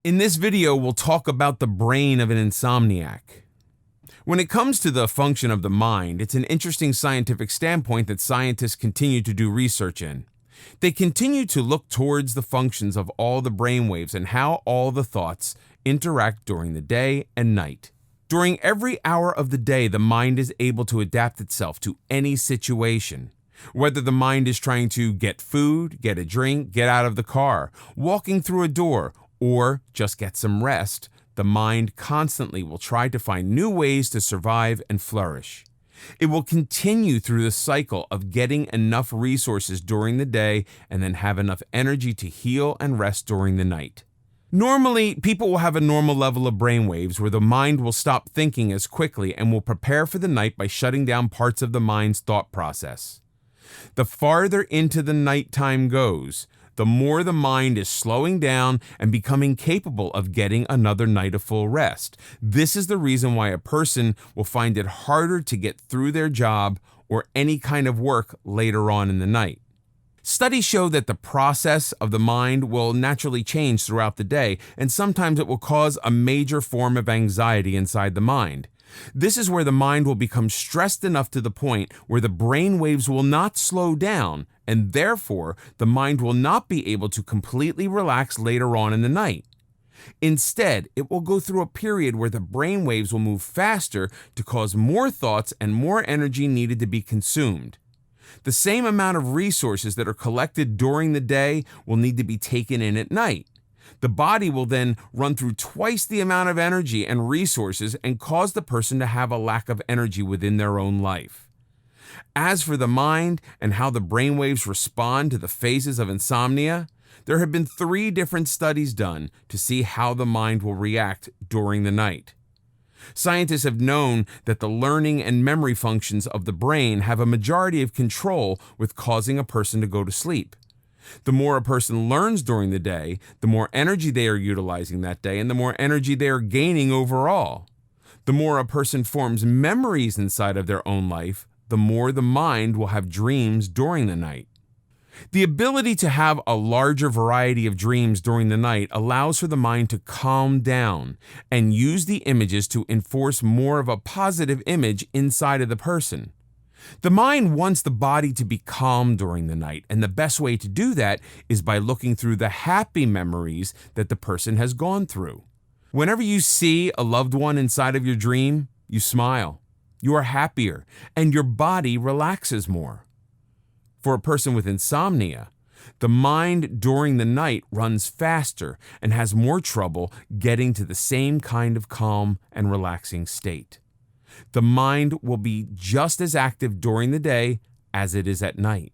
In this video, we'll talk about the brain of an insomniac. When it comes to the function of the mind, it's an interesting scientific standpoint that scientists continue to do research in. They continue to look towards the functions of all the brainwaves and how all the thoughts interact during the day and night. During every hour of the day, the mind is able to adapt itself to any situation. Whether the mind is trying to get food, get a drink, get out of the car, walking through a door, or just get some rest, the mind constantly will try to find new ways to survive and flourish. It will continue through the cycle of getting enough resources during the day and then have enough energy to heal and rest during the night. Normally, people will have a normal level of brainwaves where the mind will stop thinking as quickly and will prepare for the night by shutting down parts of the mind's thought process. The farther into the nighttime goes, the more the mind is slowing down and becoming capable of getting another night of full rest. This is the reason why a person will find it harder to get through their job or any kind of work later on in the night. Studies show that the process of the mind will naturally change throughout the day, and sometimes it will cause a major form of anxiety inside the mind. This is where the mind will become stressed enough to the point where the brain waves will not slow down, and therefore the mind will not be able to completely relax later on in the night. Instead, it will go through a period where the brain waves will move faster to cause more thoughts and more energy needed to be consumed. The same amount of resources that are collected during the day will need to be taken in at night. The body will then run through twice the amount of energy and resources and cause the person to have a lack of energy within their own life. As for the mind and how the brainwaves respond to the phases of insomnia, there have been 3 different studies done to see how the mind will react during the night. Scientists have known that the learning and memory functions of the brain have a majority of control with causing a person to go to sleep. The more a person learns during the day, the more energy they are utilizing that day and the more energy they are gaining overall. The more a person forms memories inside of their own life, the more the mind will have dreams during the night. The ability to have a larger variety of dreams during the night allows for the mind to calm down and use the images to enforce more of a positive image inside of the person. The mind wants the body to be calm during the night, and the best way to do that is by looking through the happy memories that the person has gone through. Whenever you see a loved one inside of your dream, you smile, you are happier, and your body relaxes more. For a person with insomnia, the mind during the night runs faster and has more trouble getting to the same kind of calm and relaxing state. The mind will be just as active during the day as it is at night.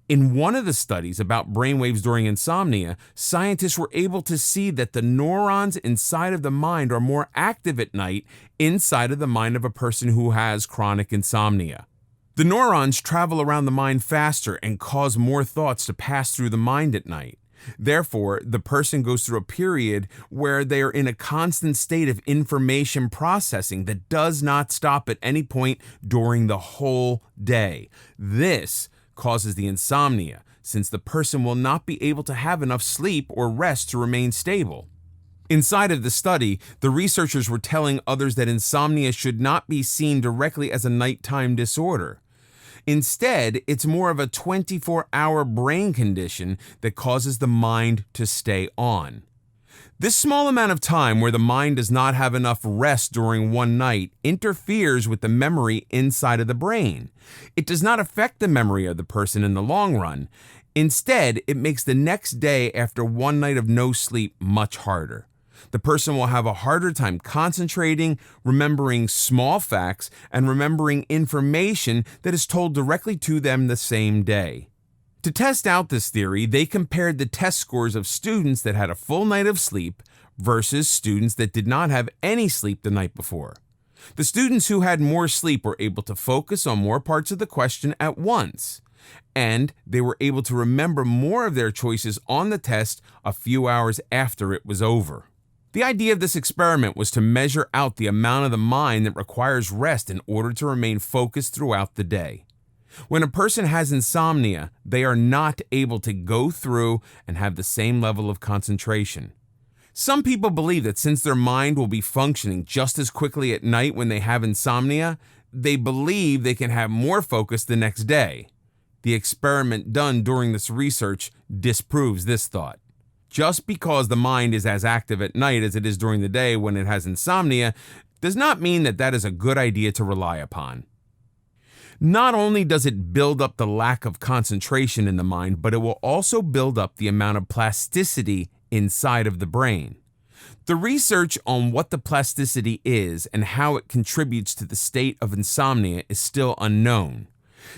In one of the studies about brainwaves during insomnia, scientists were able to see that the neurons inside of the mind are more active at night inside of the mind of a person who has chronic insomnia. The neurons travel around the mind faster and cause more thoughts to pass through the mind at night. Therefore, the person goes through a period where they are in a constant state of information processing that does not stop at any point during the whole day. This causes the insomnia, since the person will not be able to have enough sleep or rest to remain stable. Inside of the study, the researchers were telling others that insomnia should not be seen directly as a nighttime disorder. Instead, it's more of a 24-hour brain condition that causes the mind to stay on. This small amount of time where the mind does not have enough rest during one night interferes with the memory inside of the brain. It does not affect the memory of the person in the long run. Instead, it makes the next day after one night of no sleep much harder. The person will have a harder time concentrating, remembering small facts, and remembering information that is told directly to them the same day. To test out this theory, they compared the test scores of students that had a full night of sleep versus students that did not have any sleep the night before. The students who had more sleep were able to focus on more parts of the question at once, and they were able to remember more of their choices on the test a few hours after it was over. The idea of this experiment was to measure out the amount of the mind that requires rest in order to remain focused throughout the day. When a person has insomnia, they are not able to go through and have the same level of concentration. Some people believe that since their mind will be functioning just as quickly at night when they have insomnia, they believe they can have more focus the next day. The experiment done during this research disproves this thought. Just because the mind is as active at night as it is during the day when it has insomnia does not mean that that is a good idea to rely upon. Not only does it build up the lack of concentration in the mind, but it will also build up the amount of plasticity inside of the brain. The research on what the plasticity is and how it contributes to the state of insomnia is still unknown.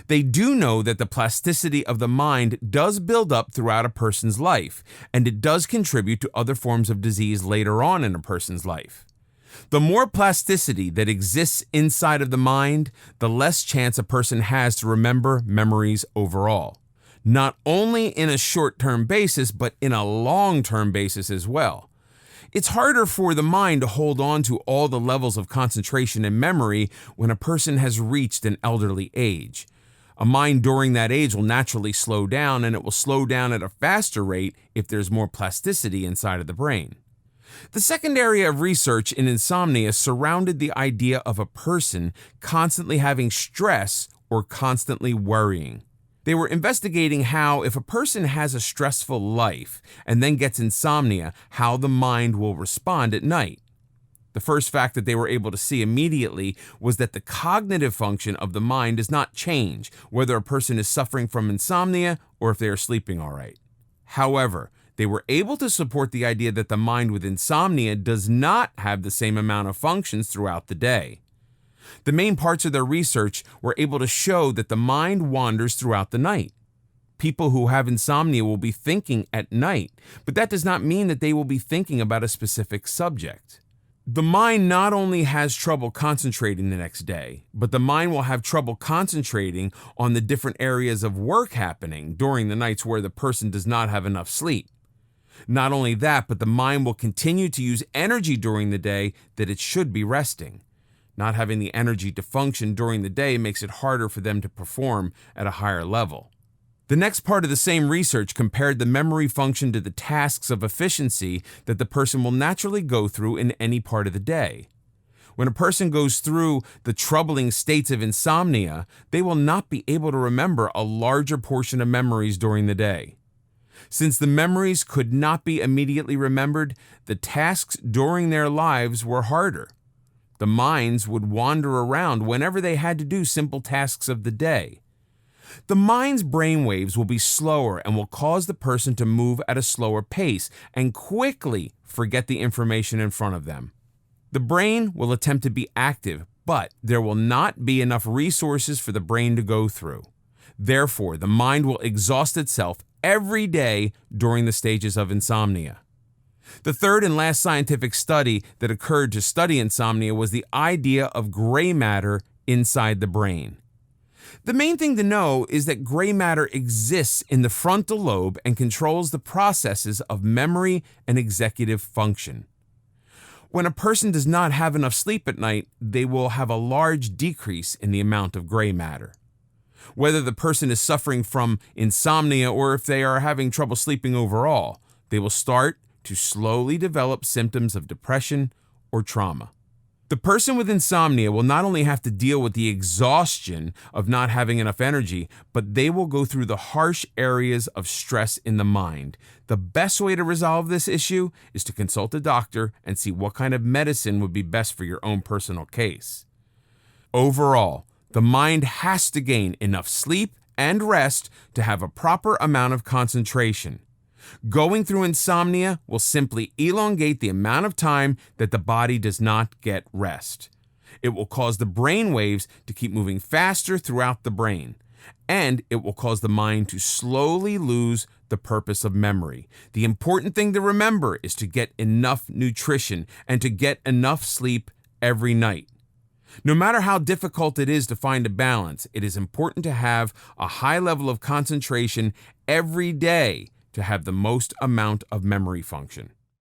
They do know that the plasticity of the mind does build up throughout a person's life, and it does contribute to other forms of disease later on in a person's life. The more plasticity that exists inside of the mind, the less chance a person has to remember memories overall. Not only in a short-term basis, but in a long-term basis as well. It's harder for the mind to hold on to all the levels of concentration and memory when a person has reached an elderly age. A mind during that age will naturally slow down, and it will slow down at a faster rate if there's more plasticity inside of the brain. The second area of research in insomnia surrounded the idea of a person constantly having stress or constantly worrying. They were investigating how, if a person has a stressful life and then gets insomnia, how the mind will respond at night. The first fact that they were able to see immediately was that the cognitive function of the mind does not change, whether a person is suffering from insomnia or if they are sleeping all right. However, they were able to support the idea that the mind with insomnia does not have the same amount of functions throughout the day. The main parts of their research were able to show that the mind wanders throughout the night. People who have insomnia will be thinking at night, but that does not mean that they will be thinking about a specific subject. The mind not only has trouble concentrating the next day, but the mind will have trouble concentrating on the different areas of work happening during the nights where the person does not have enough sleep. Not only that, but the mind will continue to use energy during the day that it should be resting. Not having the energy to function during the day makes it harder for them to perform at a higher level. The next part of the same research compared the memory function to the tasks of efficiency that the person will naturally go through in any part of the day. When a person goes through the troubling states of insomnia, they will not be able to remember a larger portion of memories during the day. Since the memories could not be immediately remembered, the tasks during their lives were harder. The minds would wander around whenever they had to do simple tasks of the day. The mind's brainwaves will be slower and will cause the person to move at a slower pace and quickly forget the information in front of them. The brain will attempt to be active, but there will not be enough resources for the brain to go through. Therefore, the mind will exhaust itself every day during the stages of insomnia. The third and last scientific study that occurred to study insomnia was the idea of gray matter inside the brain. The main thing to know is that gray matter exists in the frontal lobe and controls the processes of memory and executive function. When a person does not have enough sleep at night, they will have a large decrease in the amount of gray matter. Whether the person is suffering from insomnia or if they are having trouble sleeping overall, they will start to slowly develop symptoms of depression or trauma. The person with insomnia will not only have to deal with the exhaustion of not having enough energy, but they will go through the harsh areas of stress in the mind. The best way to resolve this issue is to consult a doctor and see what kind of medicine would be best for your own personal case. Overall, the mind has to gain enough sleep and rest to have a proper amount of concentration. Going through insomnia will simply elongate the amount of time that the body does not get rest. It will cause the brain waves to keep moving faster throughout the brain, and it will cause the mind to slowly lose the purpose of memory. The important thing to remember is to get enough nutrition and to get enough sleep every night. No matter how difficult it is to find a balance, it is important to have a high level of concentration every day to have the most amount of memory function.